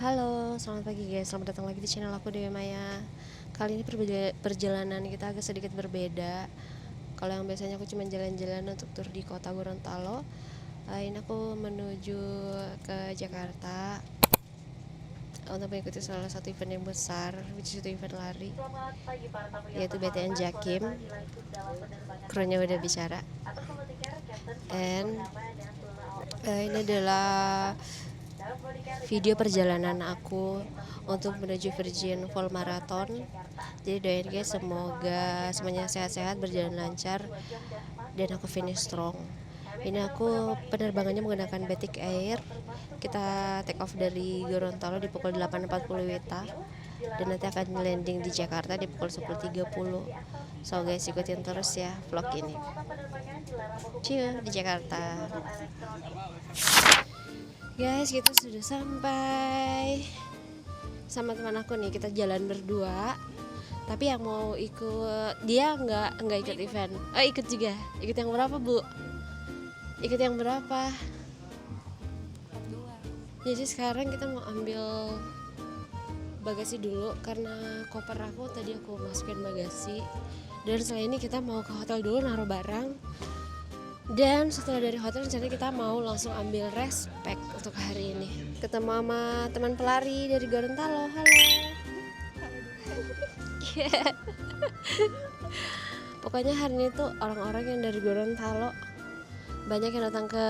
Halo, selamat pagi guys. Selamat datang lagi di channel aku Dewi Maya. Kali ini perjalanan kita agak sedikit berbeda. Kalau yang biasanya aku cuma jalan-jalan untuk tur di kota Gorontalo, ini aku menuju ke Jakarta untuk mengikuti salah satu event yang besar, which is itu event lari, yaitu BTN Jakim. Krunya udah bicara. And ini adalah video perjalanan aku untuk menuju Virgin Full Marathon. Jadi doain guys, semoga semuanya sehat-sehat, berjalan lancar, dan aku finish strong. Ini aku penerbangannya menggunakan Batik Air. Kita take off dari Gorontalo di pukul 8.40 WITA dan nanti akan landing di Jakarta di pukul 10.30. So guys, ikutin terus ya vlog ini. See you di Jakarta. Guys, kita sudah sampai sama teman aku nih. Kita jalan berdua, tapi yang mau ikut dia nggak ikut event. Ikut juga. Ikut yang berapa, Bu? Ikut yang berapa? Jadi sekarang kita mau ambil bagasi dulu karena koper aku tadi aku masukin bagasi. Dan setelah ini kita mau ke hotel dulu naruh barang. Dan setelah dari hotel rencana kita mau langsung ambil respect untuk hari ini. Ketemu sama teman pelari dari Gorontalo. Halo. Yeah. Pokoknya hari ini tuh orang-orang yang dari Gorontalo banyak yang datang ke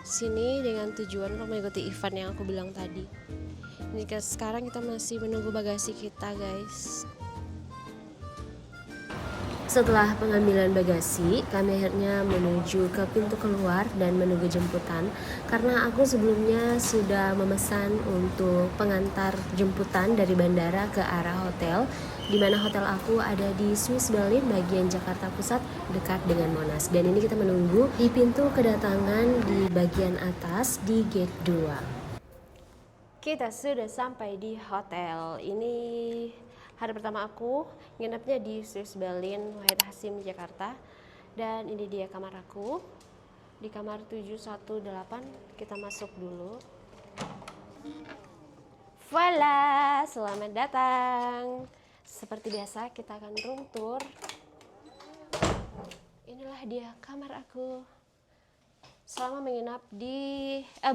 sini dengan tujuan untuk mengikuti event yang aku bilang tadi. Ini sekarang kita masih menunggu bagasi kita, guys. Setelah pengambilan bagasi, kami akhirnya menuju ke pintu keluar dan menunggu jemputan karena aku sebelumnya sudah memesan untuk pengantar jemputan dari bandara ke arah hotel, di mana hotel aku ada di Swiss Berlin bagian Jakarta Pusat dekat dengan Monas. Dan ini kita menunggu di pintu kedatangan di bagian atas di gate 2. Kita sudah sampai di hotel. Ini hari pertama aku nginepnya di Swiss Berlin Wahid Hasim Jakarta. Dan ini dia kamar aku. Di kamar 718 kita masuk dulu. Voila, selamat datang. Seperti biasa kita akan room tour. Inilah dia kamar aku. Selama menginap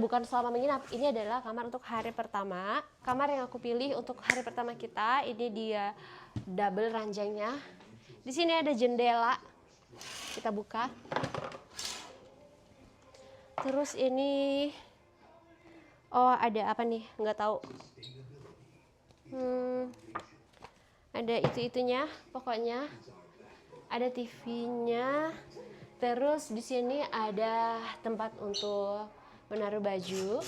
bukan selama menginap, ini adalah kamar untuk hari pertama. Kamar yang aku pilih untuk hari pertama kita, ini dia double ranjangnya. Di sini ada jendela, kita buka. Terus ini, ada apa nih? Nggak tahu. Ada itu-itunya, pokoknya. Ada TV-nya. Terus di sini ada tempat untuk menaruh baju,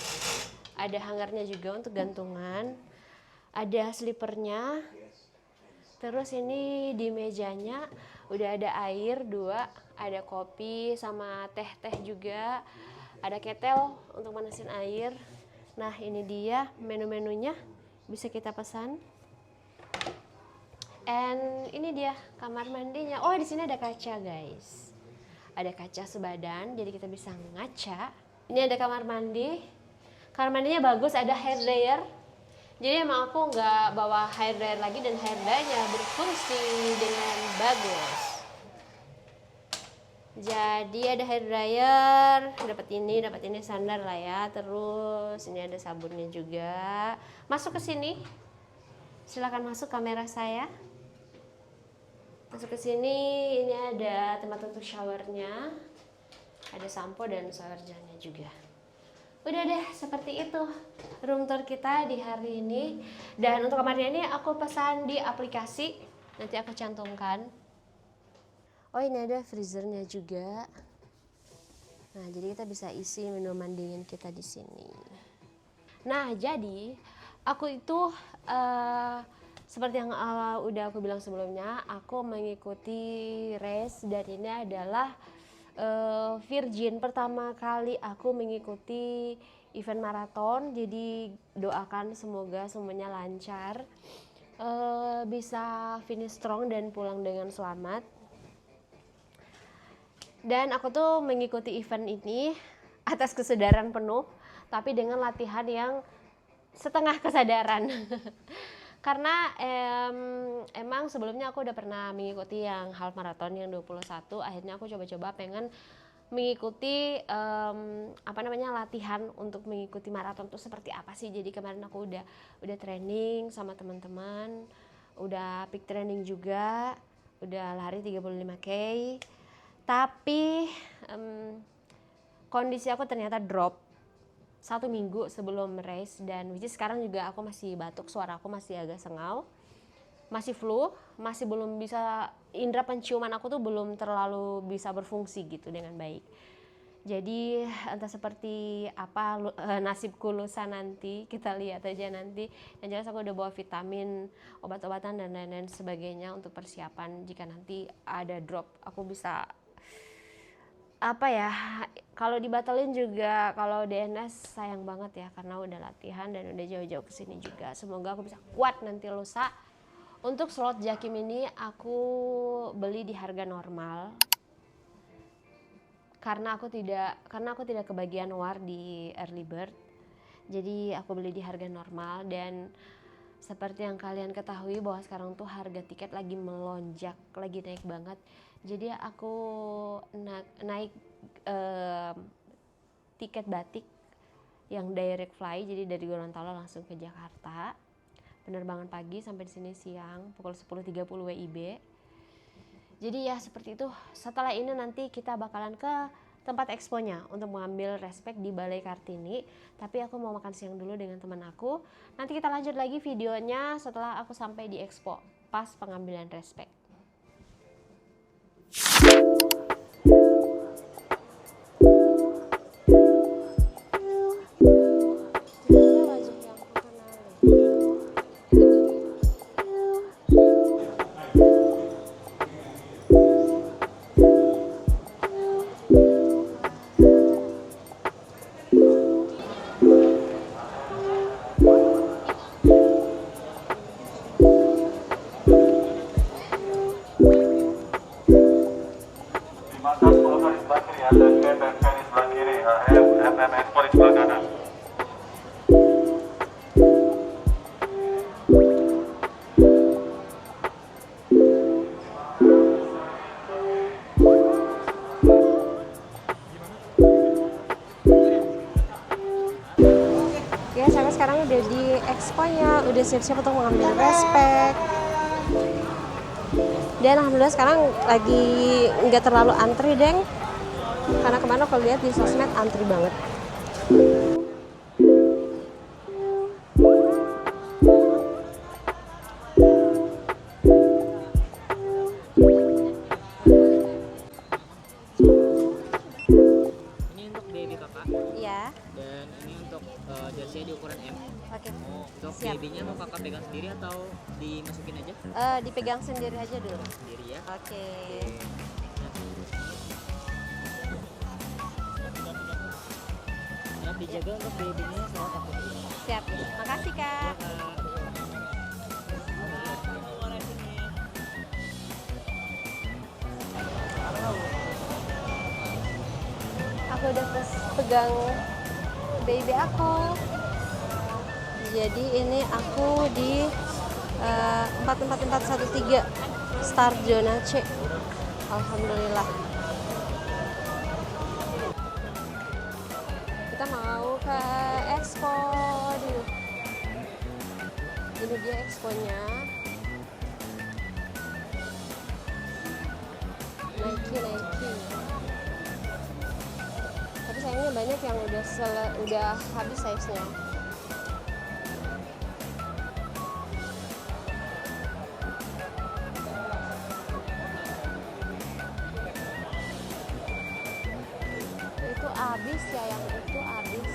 ada hangarnya juga untuk gantungan, ada slipernya. Terus ini di mejanya udah ada air 2, ada kopi sama teh juga, ada ketel untuk manasin air. Nah ini dia menu-menunya, bisa kita pesan. And ini dia kamar mandinya. Oh di sini ada kaca guys. Ada kaca sebadan, jadi kita bisa ngaca. Ini ada kamar mandi. Kamar mandinya bagus, ada hair dryer. Jadi emang aku nggak bawa hair dryer lagi dan hair dryernya berfungsi dengan bagus. Jadi ada hair dryer, dapat ini standar lah ya. Terus ini ada sabunnya juga. Masuk ke sini. Silakan masuk kamera saya. Masuk ke sini, ini ada tempat untuk showernya, ada sampo dan shower gelnya juga. Udah deh, seperti itu room tour kita di hari ini. Dan untuk kamarnya ini aku pesan di aplikasi, nanti aku cantumkan. Oh ini ada freezernya juga. Nah jadi kita bisa isi minuman dingin kita di sini. Nah jadi aku itu seperti yang udah aku bilang sebelumnya, aku mengikuti race dan ini adalah Virgin pertama kali aku mengikuti event maraton. Jadi doakan semoga semuanya lancar, bisa finish strong dan pulang dengan selamat. Dan aku tuh mengikuti event ini atas kesadaran penuh, tapi dengan latihan yang setengah kesadaran. Karena emang sebelumnya aku udah pernah mengikuti yang half marathon yang 21, akhirnya aku coba-coba pengen mengikuti latihan untuk mengikuti maraton tuh seperti apa sih. Jadi kemarin aku udah training sama teman-teman, udah peak training juga, udah lari 35K. Tapi kondisi aku ternyata drop 1 minggu sebelum race, dan which is sekarang juga aku masih batuk, suara aku masih agak sengau, masih flu, masih belum bisa, indera penciuman aku tuh belum terlalu bisa berfungsi gitu dengan baik. Jadi entah seperti apa nasibku lusa nanti, kita lihat aja nanti. Yang jelas aku udah bawa vitamin, obat-obatan dan lain-lain sebagainya untuk persiapan jika nanti ada drop, aku bisa kalau dibatalin juga, kalau DNS sayang banget ya, karena udah latihan dan udah jauh-jauh kesini juga. Semoga aku bisa kuat nanti lusa. Untuk slot Jakim ini aku beli di harga normal, karena aku tidak kebagian war di early bird. Jadi aku beli di harga normal, dan seperti yang kalian ketahui bahwa sekarang tuh harga tiket lagi melonjak, lagi naik banget. Jadi aku naik tiket batik yang direct fly, jadi dari Gorontalo langsung ke Jakarta. Penerbangan pagi sampai di sini siang pukul 10.30 WIB. Jadi ya seperti itu. Setelah ini nanti kita bakalan ke tempat exponya untuk mengambil respect di Balai Kartini. Tapi aku mau makan siang dulu dengan teman aku. Nanti kita lanjut lagi videonya setelah aku sampai di expo pas pengambilan respect. Ya, saya sekarang udah di expo-nya, udah siap-siap untuk mengambil respect. Dan alhamdulillah sekarang lagi nggak terlalu antri, Deng. Karena kemarin aku lihat di sosmed antri banget. Ini untuk baby kakak. Iya. Dan ini untuk jersey di ukuran M. Oke. Untuk Siap. babynya mau kakak pegang sendiri atau dimasukin aja? Dipegang sendiri aja dulu. Sendiri ya. Oke. Siap dijaga untuk babynya sama takut. Siap. Makasih, Kak. Aku udah pegang baby aku. Jadi ini aku di 44413 Star Zona C. Alhamdulillah. Kita mau ke expo dulu. Ini dia exponya. Nike. Tapi sayangnya banyak yang udah habis size-nya. Itu habis ya, yang itu habis.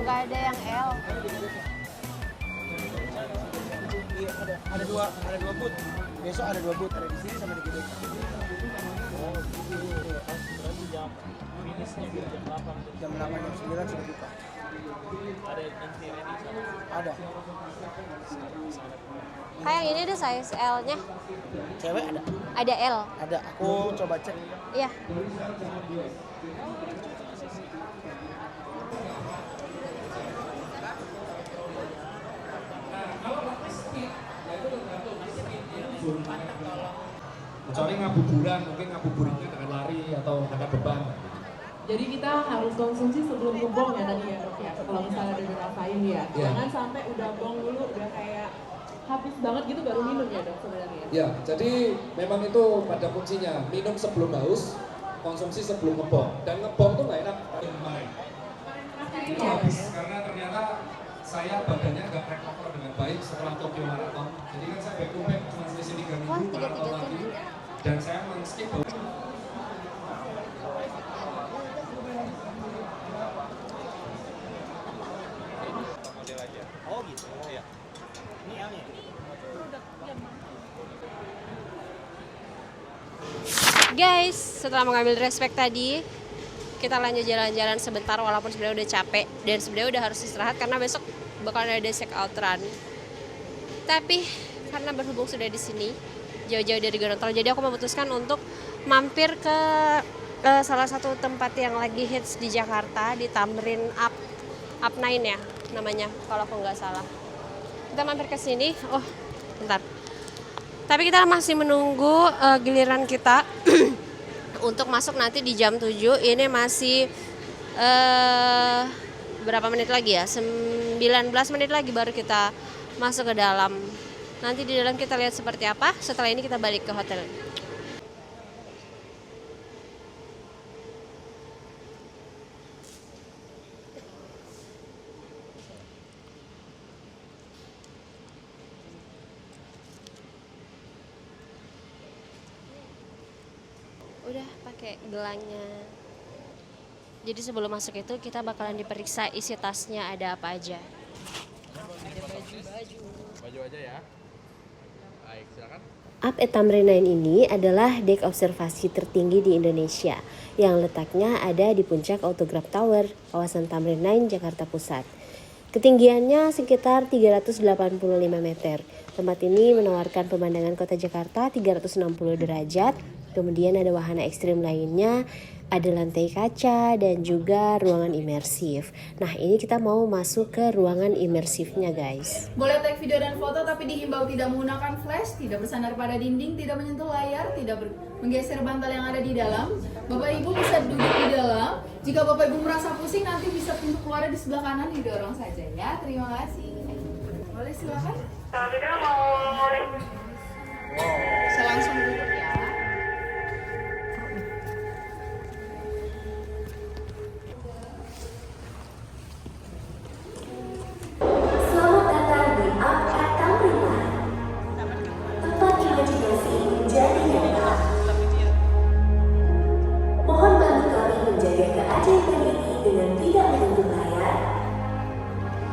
Nggak ada yang L. Iya, ada dua booth. Besok ada 2 booth, ada di sini sama di GBK. Oh, berarti jam finishnya jam 8. Jam 8 jam 9 sudah buka. Ada entry ready sama. Ada. Kayak ini ada size L-nya. Cewek ada. Ada L. Ada. Aku coba cek. Iya. Kecuali ngabuburan, mungkin ngabuburitnya dengan lari atau angkat beban. Jadi kita harus konsumsi sebelum ke bong ya tadi ya dok ya. Kalau misalnya udah dirasain ya, jangan sampai udah bong dulu udah kayak habis banget gitu baru minum ya dok sebenarnya. Ya, jadi memang itu pada kuncinya minum sebelum haus, konsumsi sebelum ngebong. Dan ngebong tuh nggak enak. Kemarin itu habis karena ternyata saya badannya nggak recover dengan baik setelah Tokyo Marathon. Jadi kan saya back to back cuma selisih 3 minggu Wah, marathon 3-3 lagi. tuh. Dan saya men-skip. Oh gitu. Iya. Ini L-nya. Guys, setelah mengambil respect tadi, kita lanjut jalan-jalan sebentar walaupun sebenarnya udah capek dan sebenarnya udah harus istirahat karena besok bakal ada check out run. Tapi karena berhubung sudah di sini jauh-jauh dari Gorontalo, jadi aku memutuskan untuk mampir ke salah satu tempat yang lagi hits di Jakarta, di Tamrin Up 9 ya namanya kalau aku nggak salah. Kita mampir ke sini. Oh, bentar. Tapi kita masih menunggu giliran kita untuk masuk nanti di jam 7. Ini masih berapa menit lagi ya? 19 menit lagi baru kita masuk ke dalam. Nanti di dalam kita lihat seperti apa. Setelah ini kita balik ke hotel. Udah pakai gelangnya. Jadi sebelum masuk itu kita bakalan diperiksa isi tasnya ada apa aja. Baju aja ya. Baik, silakan. Up at Tamrin 9 ini adalah dek observasi tertinggi di Indonesia yang letaknya ada di puncak Autograph Tower, kawasan Tamrin 9, Jakarta Pusat. Ketinggiannya sekitar 385 meter. Tempat ini menawarkan pemandangan kota Jakarta 360 derajat. Kemudian ada wahana ekstrim lainnya, ada lantai kaca dan juga ruangan imersif. Nah, ini kita mau masuk ke ruangan imersifnya, guys. Boleh take video dan foto tapi dihimbau tidak menggunakan flash, tidak bersandar pada dinding, tidak menyentuh layar, tidak menggeser bantal yang ada di dalam. Bapak Ibu bisa duduk di dalam. Jika Bapak Ibu merasa pusing nanti bisa pintu keluar di sebelah kanan, didorong saja ya. Terima kasih. Boleh silakan. Kalau tidak boleh. Saya langsung duduk ya. Selamat datang di Up at Tamrin 9. Tempat imajinasi menjadi nyata. Mohon bantu kami menjaga keajaiban ini dengan tidak menyentuh layar,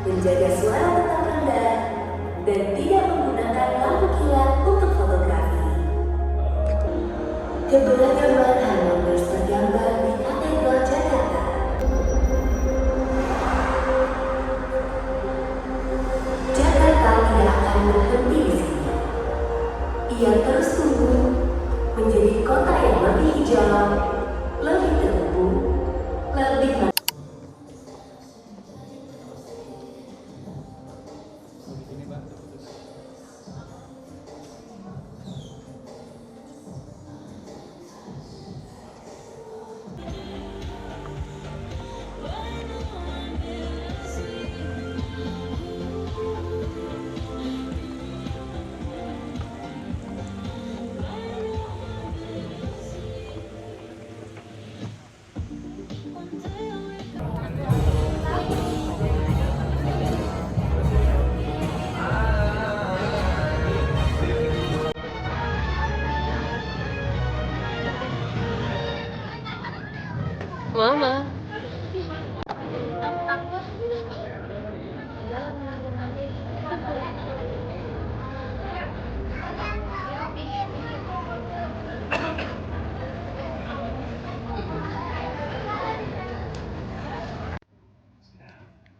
menjaga suara tetap rendah, dan tidak menggunakan lampu kilat untuk fotografi. Keberagaman harmonis tergambar di Katedral Jakarta. Jakarta tidak akan berhenti di sini. Ia terus tumbuh menjadi kota yang lebih hijau, lebih terhubung, lebih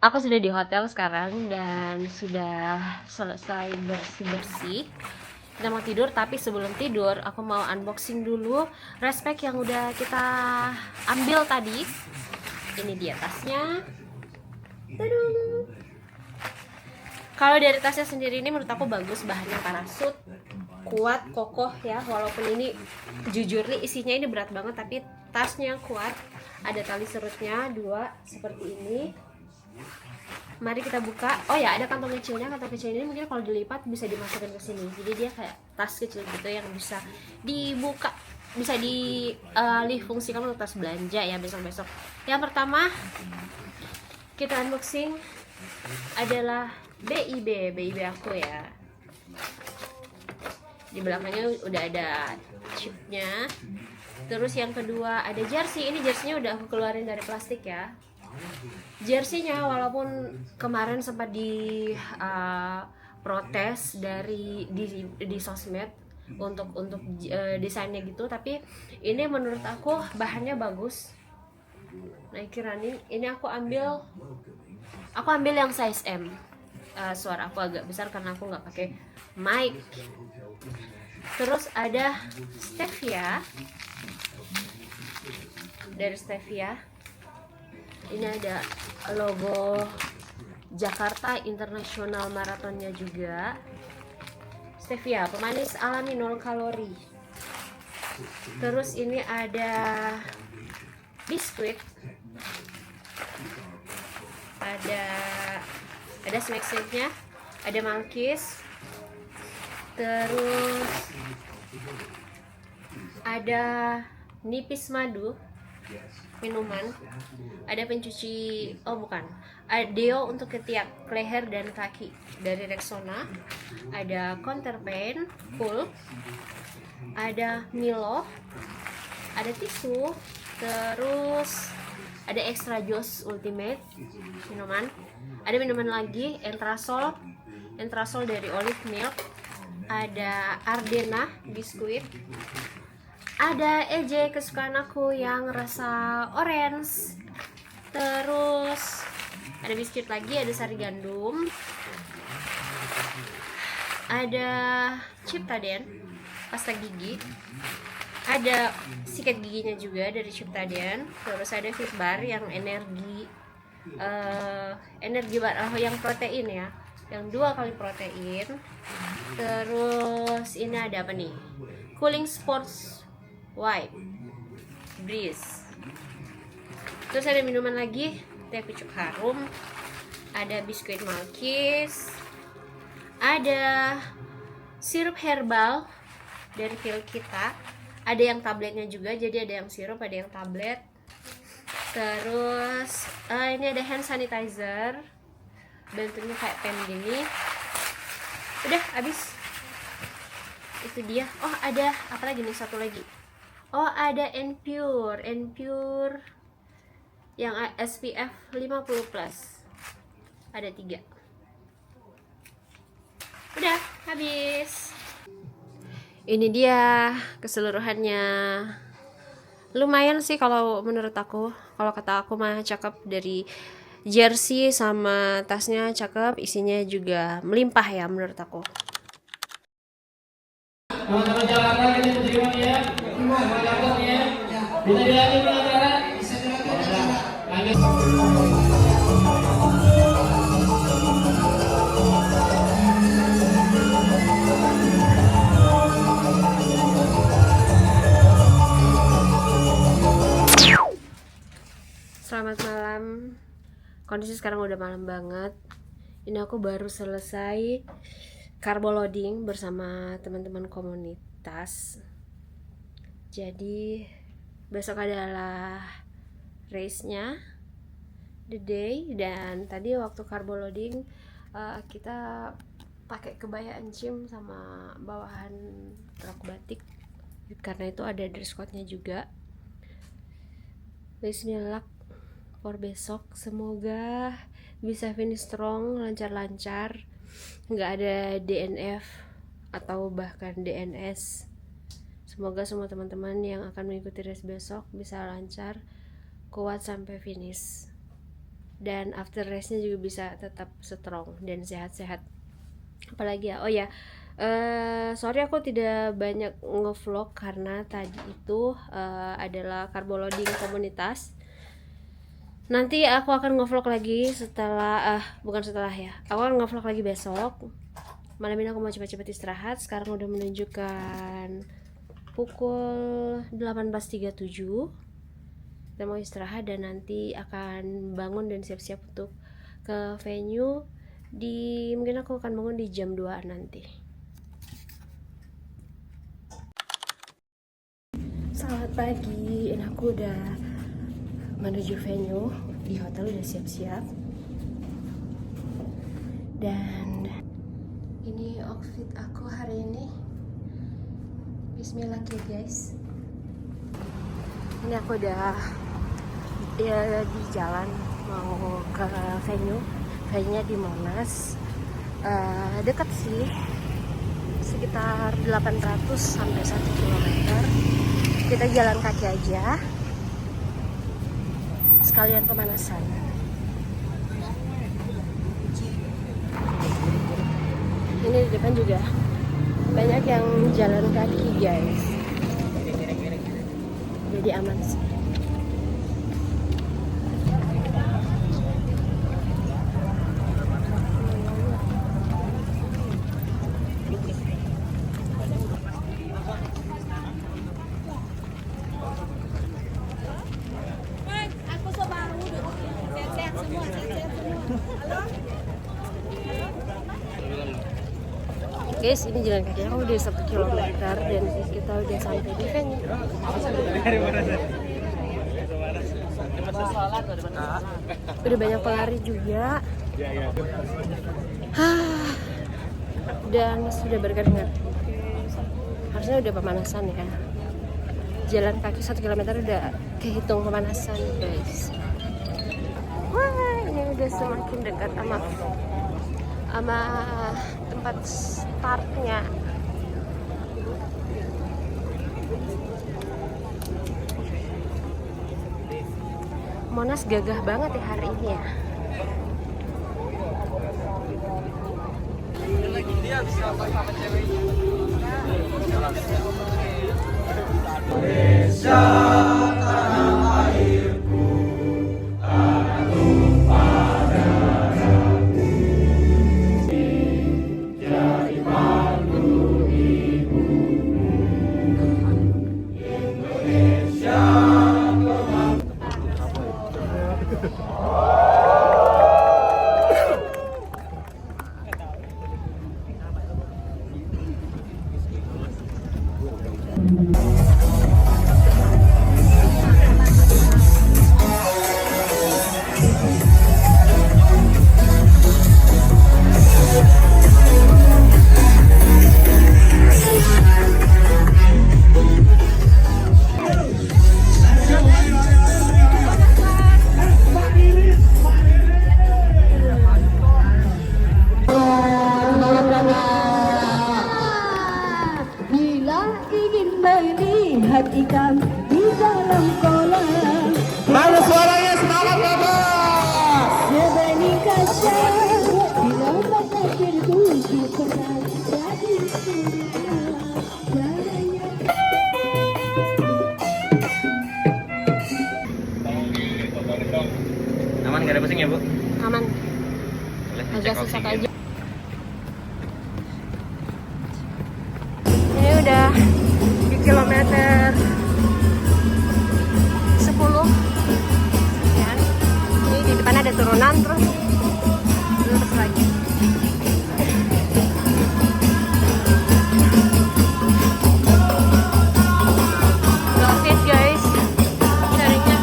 Aku sudah di hotel sekarang dan sudah selesai bersih-bersih. Kita mau tidur, tapi sebelum tidur aku mau unboxing dulu respect yang udah kita ambil tadi. Ini dia tasnya. Tadung. Kalau dari tasnya sendiri ini menurut aku bagus, bahannya parasut, kuat, kokoh ya. Walaupun ini jujur nih isinya ini berat banget, tapi tasnya kuat. Ada tali serutnya 2 seperti ini. Mari kita buka. Oh ya, ada kantong kecilnya. Kantong kecil ini mungkin kalau dilipat bisa dimasukkan ke sini. Jadi dia kayak tas kecil gitu yang bisa dibuka, bisa difungsikan untuk tas belanja ya besok-besok. Yang pertama kita unboxing adalah BIB aku ya. Di belakangnya udah ada chipnya. Terus yang kedua ada jersey. Ini jerseynya udah aku keluarin dari plastik ya. Jerseynya walaupun kemarin sempat di protes di sosmed untuk desainnya gitu, tapi ini menurut aku bahannya bagus. Nah kirani ini aku ambil yang size M. Suara aku agak besar karena aku nggak pakai mic. Terus ada stevia dari stevia. Ini ada logo Jakarta International Marathonnya juga. Stevia, pemanis alami 0 kalori. Terus ini ada biskuit. Ada snack snacknya, ada Malkis. Terus ada nipis madu, minuman. Ada pencuci, ada deo untuk ketiak, leher dan kaki dari Rexona. Ada counterpane full. Ada Milo, ada tisu. Terus ada extra juice ultimate minuman. Ada minuman lagi, entrasol dari Olive Milk. Ada Ardena biskuit. Ada EJ kesukaan aku yang rasa orange. Terus ada biskuit lagi, ada sari gandum. Ada Ciptaden pasta gigi. Ada sikat giginya juga dari Ciptaden. Terus ada Fit Bar yang energi bar yang protein ya, yang 2 kali protein. Terus ini ada apa nih? Cooling Sports Wipe Breeze. Terus ada minuman lagi, teh pucuk harum. Ada biskuit Malkis. Ada sirup herbal dari pil kita. Ada yang tabletnya juga, jadi ada yang sirup, ada yang tablet. Terus ini ada hand sanitizer, bentuknya kayak pen gini. Udah habis. Itu dia. Oh ada apa lagi nih, satu lagi. Oh ada Enpure yang SPF 50+. Ada 3. Udah habis. Ini dia keseluruhannya. Lumayan sih kalau menurut aku. Kalau kata aku mah cakep, dari jersey sama tasnya cakep, isinya juga melimpah ya menurut aku. Teman-teman Jakarta kita terima ya. Jakarta ya. Bisa dilanjut acara. Bisa dilanjut. Selamat malam. Kondisi sekarang udah malam banget. Ini aku baru selesai carbo loading bersama teman-teman komunitas. Jadi besok adalah race-nya, the day. Dan tadi waktu carbo loading kita pakai kebaya encim sama bawahan rok batik, karena itu ada dress code-nya juga. Bismillah for besok, semoga bisa finish strong, lancar-lancar, nggak ada DNF atau bahkan DNS. Semoga semua teman-teman yang akan mengikuti race besok bisa lancar, kuat sampai finish. dan after restnya juga bisa tetap strong dan sehat-sehat. Apalagi ya, oh ya, sorry aku tidak banyak ngevlog karena tadi itu adalah carbo loading komunitas. Nanti aku akan ngevlog lagi setelah bukan setelah ya, aku akan ngevlog lagi besok. Malam ini aku mau cepat-cepat istirahat. Sekarang udah menunjukkan pukul 18.37. Kita mau istirahat dan nanti akan bangun dan siap-siap untuk ke venue. Mungkin aku akan bangun di jam 2 nanti. Selamat pagi, ini aku udah menuju venue. Di hotel udah siap-siap. Dan ini outfit aku hari ini. Bismillah ya guys. Ini aku udah di jalan mau ke venue-nya di Monas. Dekat sih, sekitar 800 sampai 1 km. Kita jalan kaki aja, sekalian pemanasan. Ini di depan juga banyak yang jalan kaki guys, jadi aman sih. Guys, ini jalan kaki aku udah 1 km dan kita udah sampai di venue. Udah banyak pelari juga. Dan sudah berkeringat. Harusnya udah pemanasan ya. Jalan kaki 1 km udah kehitung pemanasan guys. Wah, ini udah semakin dekat sama tempat startnya. Monas gagah banget ya hari ini ya. Dia bisa sama ceweknya. melihat ikan di dalam kolam. Mana suaranya, semangat Bapak! Sebening kaca di lomba takdir tujuh pernah jadi surga. Caranya Aman, gak ada pusing ya Bu? Aman, Boleh agak cek sesak oksigen. aja. Ini udah di kilometer 10 ya. Ini di depan ada turunan, terus lurus lagi. Love it guys, sharingnya.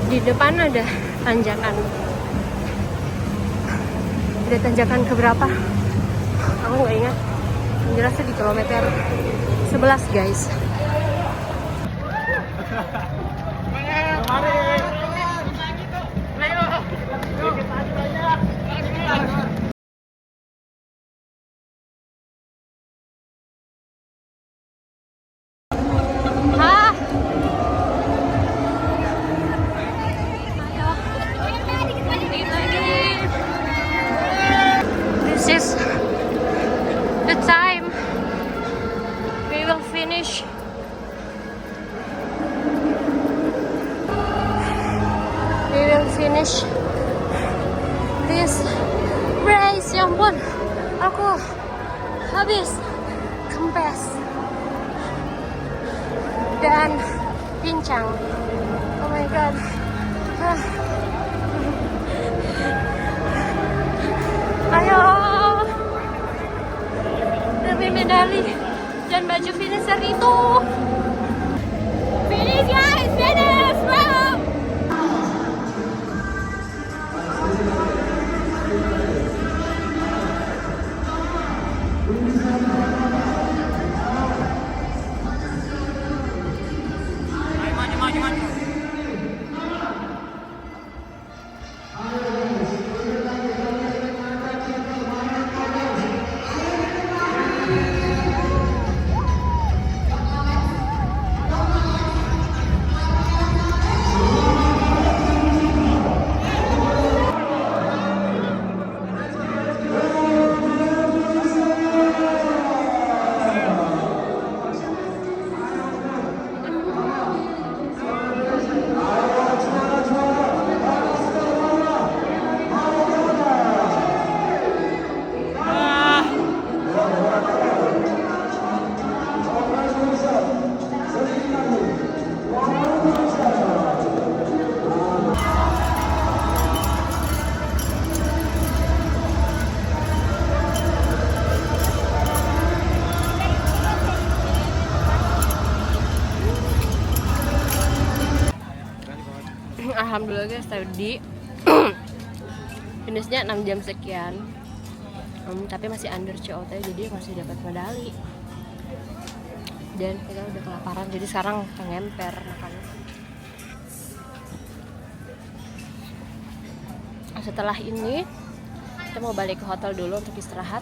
Di depan ada tanjakan. Ada tanjakan keberapa? Aku nggak ingat. Yang jelasnya di kilometer 11 guys. the time. We will finish. We will finish this race. Ya ampun, aku habis kempes dan pincang. Oh my god. Ayo demi medali dan baju finisher itu. Finish guys, finish bro. Alhamdulillah guys, tadi finishnya 6 jam sekian, tapi masih under COT, jadi masih dapat medali. Dan kita udah kelaparan, jadi sekarang pengemper makan. Setelah ini kita mau balik ke hotel dulu untuk istirahat,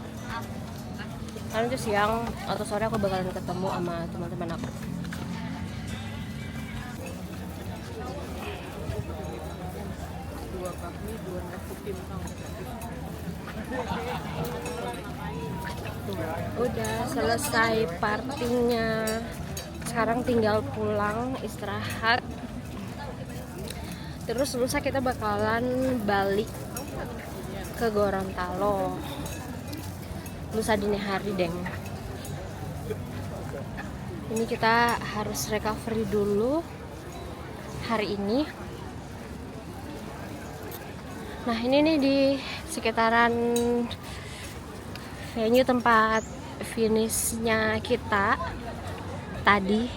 karena itu siang atau sore aku bakalan ketemu sama teman-teman aku. Udah selesai partinya, sekarang tinggal pulang istirahat. Terus lusa kita bakalan balik ke Gorontalo lusa dini hari deng. Ini kita harus recovery dulu hari ini. Nah ini nih di sekitaran venue tempat finishnya kita tadi,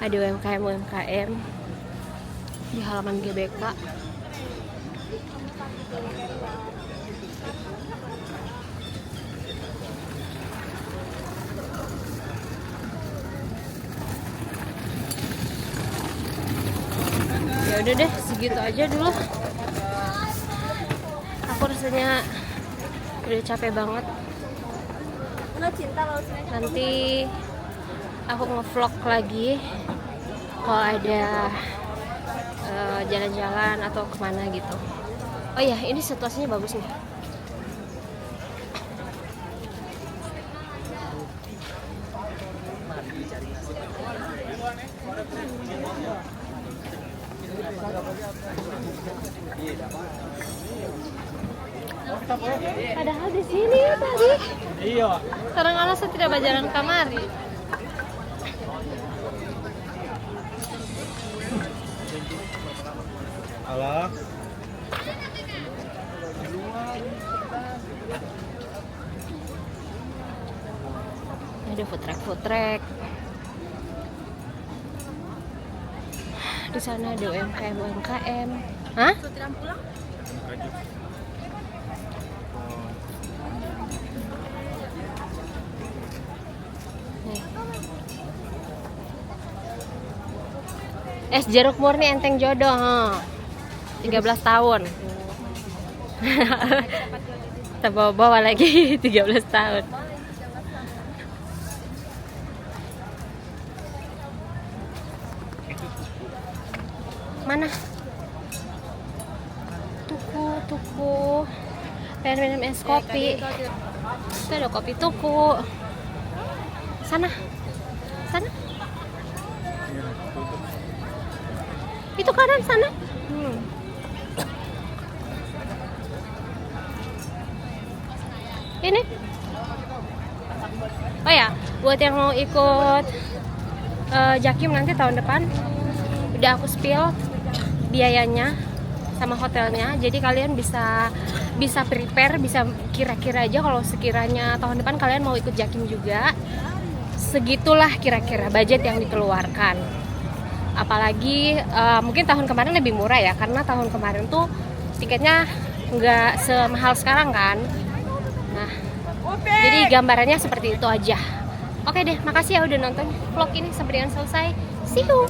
ada UMKM di halaman GBK. Ya udah deh, segitu aja dulu. Aku rasanya udah capek banget. Nanti aku nge-vlog lagi kalau ada jalan-jalan atau kemana gitu. Oh iya, ini situasinya bagus nih. Padahal di sini ya tadi. Iya. Sekarang alasan tidak berjalan kamari. Alah. Ada food track. Di sana ada UMKM. Hah? Es jeruk murni enteng jodoh, 13 tahun. Terbawa-bawa lagi 13 tahun. Mana? Tuku. Pengen minum es kopi. Itu ada kopi tuku. Sana. Sana. Itu kanan sana. Ini. Oh ya, buat yang mau ikut Jakim nanti tahun depan, udah aku spill biayanya sama hotelnya. Jadi kalian bisa prepare, bisa kira-kira aja kalau sekiranya tahun depan kalian mau ikut Jakim juga. Segitulah kira-kira budget yang dikeluarkan. Apalagi mungkin tahun kemarin lebih murah ya, karena tahun kemarin tuh tiketnya nggak semahal sekarang kan. Nah, jadi gambarannya seperti itu aja. Oke deh, makasih ya udah nonton vlog ini sampai dengan selesai. See you.